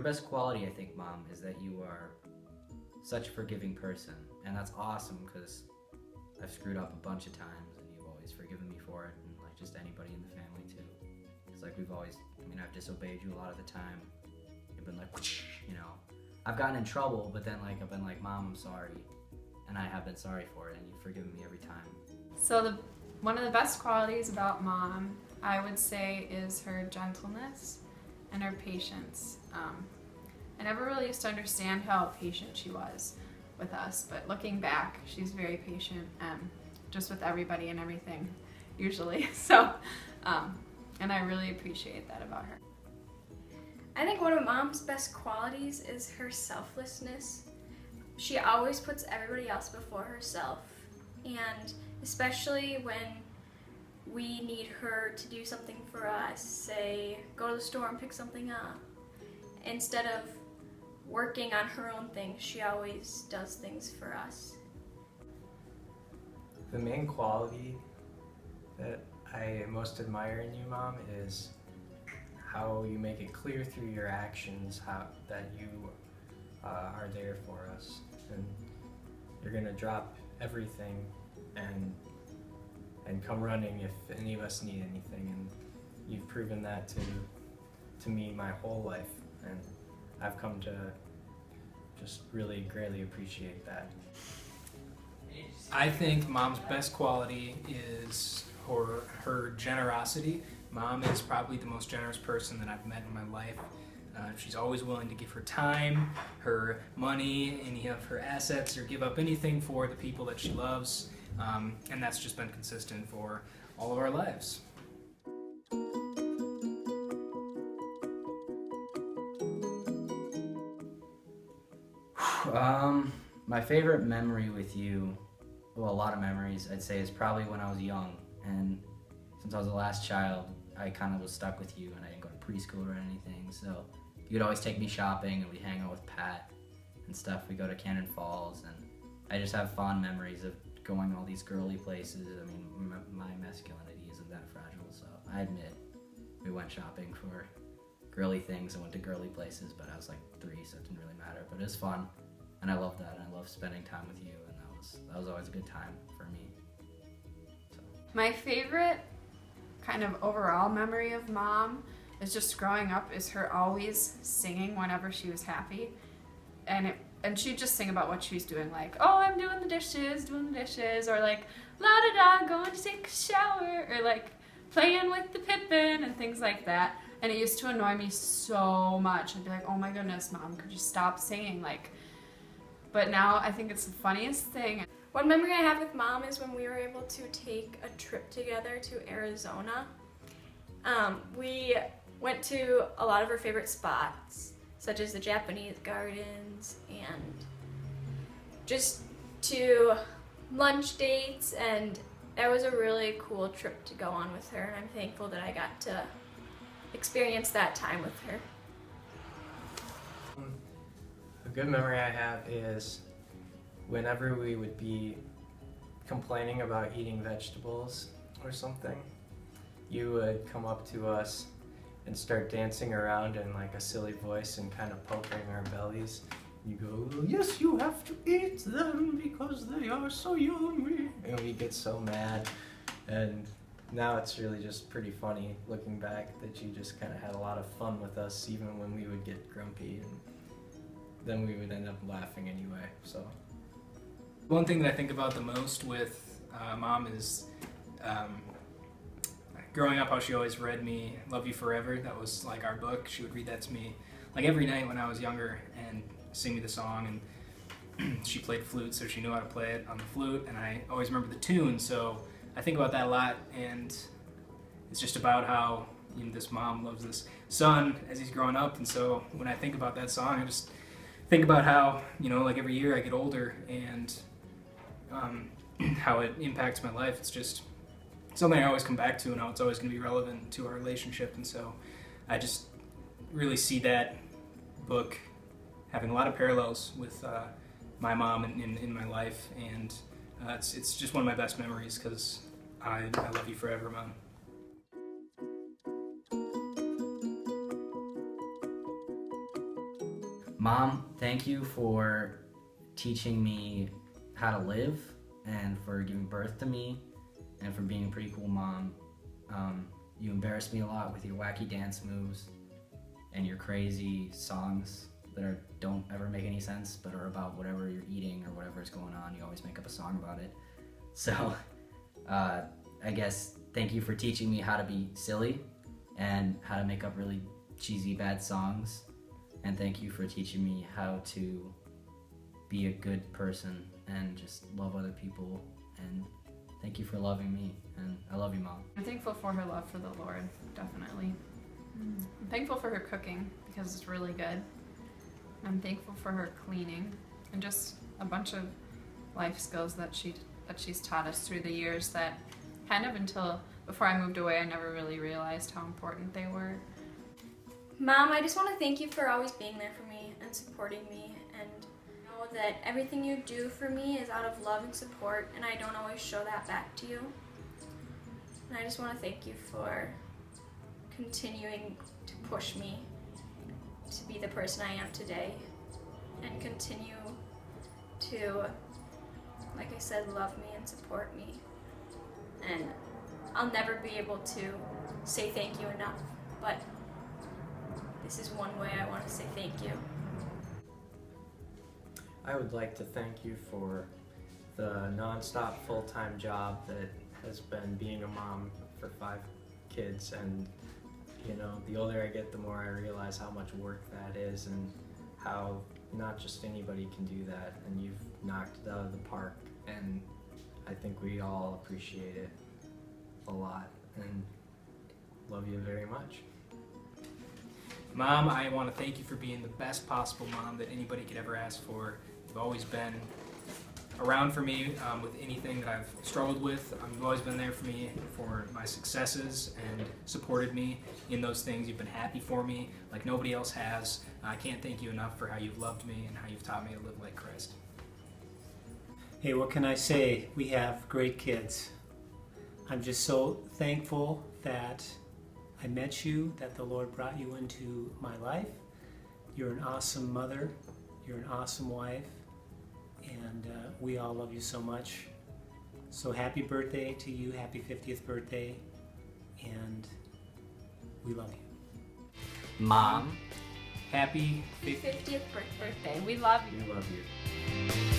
best quality, I think, Mom, is that you are such a forgiving person. And that's awesome because I've screwed up a bunch of times and you've always forgiven me for it, and like just anybody in the family too. It's like I've disobeyed you a lot of the time. You've been like, whoosh, I've gotten in trouble, but then like I've been like, Mom, I'm sorry. And I have been sorry for it, and you've forgiven me every time. So one of the best qualities about Mom, I would say, is her gentleness and her patience. I never really used to understand how patient she was with us, but looking back, she's very patient, just with everybody and everything, usually. So, and I really appreciate that about her. I think one of Mom's best qualities is her selflessness. She always puts everybody else before herself, and especially when we need her to do something for us, say go to the store and pick something up, instead of working on her own things, she always does things for us. The main quality that I most admire in you, Mom, is how you make it clear through your actions that you are there for us, and you're gonna drop everything and come running if any of us need anything. And you've proven that to me my whole life, and I've come to just really greatly appreciate that. I think Mom's best quality is her generosity. Mom is probably the most generous person that I've met in my life. She's always willing to give her time, her money, any of her assets, or give up anything for the people that she loves. And that's just been consistent for all of our lives. My favorite memory with you, well, a lot of memories, I'd say, is probably when I was young. And since I was the last child, I kind of was stuck with you, and I didn't go to preschool or anything. So you'd always take me shopping, and we'd hang out with Pat and stuff. We'd go to Cannon Falls, and I just have fond memories of going all these girly places. I mean, my masculinity isn't that fragile, so I admit we went shopping for girly things and went to girly places, but I was like 3, so it didn't really matter. But it was fun, and I loved that, and I loved spending time with you, and that was always a good time for me. So. My favorite kind of overall memory of Mom is just growing up is her always singing whenever she was happy, and she'd just sing about what she was doing, like, oh, I'm doing the dishes, or like, la-da-da, going to take a shower, or like, playing with the Pippin, and things like that. And it used to annoy me so much. I'd be like, oh my goodness, Mom, could you stop singing? But now I think it's the funniest thing. One memory I have with Mom is when we were able to take a trip together to Arizona. We went to a lot of her favorite spots, such as the Japanese gardens, and just to lunch dates, and that was a really cool trip to go on with her, and I'm thankful that I got to experience that time with her. A good memory I have is whenever we would be complaining about eating vegetables or something, you would come up to us and start dancing around in like a silly voice and kind of poking our bellies. You go, yes, you have to eat them because they are so yummy. And we get so mad. And now it's really just pretty funny looking back that you just kind of had a lot of fun with us even when we would get grumpy, and then we would end up laughing anyway. So One thing that I think about the most with Mom is growing up, how she always read me Love You Forever. That was like our book. She would read that to me like every night when I was younger and sing me the song. And she played flute, so she knew how to play it on the flute, and I always remember the tune. So I think about that a lot, and it's just about how this mom loves this son as he's growing up. And so when I think about that song, I just think about how like every year I get older, and how it impacts my life. It's just something I always come back to, and how it's always going to be relevant to our relationship. And so I just really see that book having a lot of parallels with my mom in my life, and it's just one of my best memories because I love you forever, Mom. Mom, thank you for teaching me how to live and for giving birth to me and for being a pretty cool mom. You embarrass me a lot with your wacky dance moves and your crazy songs that don't ever make any sense but are about whatever you're eating or whatever's going on. You always make up a song about it. So I guess thank you for teaching me how to be silly and how to make up really cheesy bad songs. And thank you for teaching me how to be a good person and just love other people. And thank you for loving me. And I love you, Mom. I'm thankful for her love for the Lord, definitely. I'm thankful for her cooking because it's really good. I'm thankful for her cleaning and just a bunch of life skills that she's taught us through the years that kind of until before I moved away I never really realized how important they were. Mom, I just want to thank you for always being there for me and supporting me, and know that everything you do for me is out of love and support, and I don't always show that back to you. And I just want to thank you for continuing to push me to be the person I am today and continue to, like I said, love me and support me. And I'll never be able to say thank you enough, but this is one way I want to say thank you. I would like to thank you for the nonstop full-time job that has been being a mom for 5 kids, and you know, the older I get, the more I realize how much work that is and how not just anybody can do that, and you've knocked it out of the park, and I think we all appreciate it a lot and love you very much. Mom, I want to thank you for being the best possible mom that anybody could ever ask for. You've always been around for me with anything that I've struggled with. You've always been there for me for my successes and supported me in those things. You've been happy for me like nobody else has. I can't thank you enough for how you've loved me and how you've taught me to live like Christ. Hey, what can I say? We have great kids. I'm just so thankful that I met you, that the Lord brought you into my life. You're an awesome mother. You're an awesome wife. And we all love you so much. So happy birthday to you. Happy 50th birthday. And we love you. Mom, Happy 50th birthday. Birthday. We love you. we love you.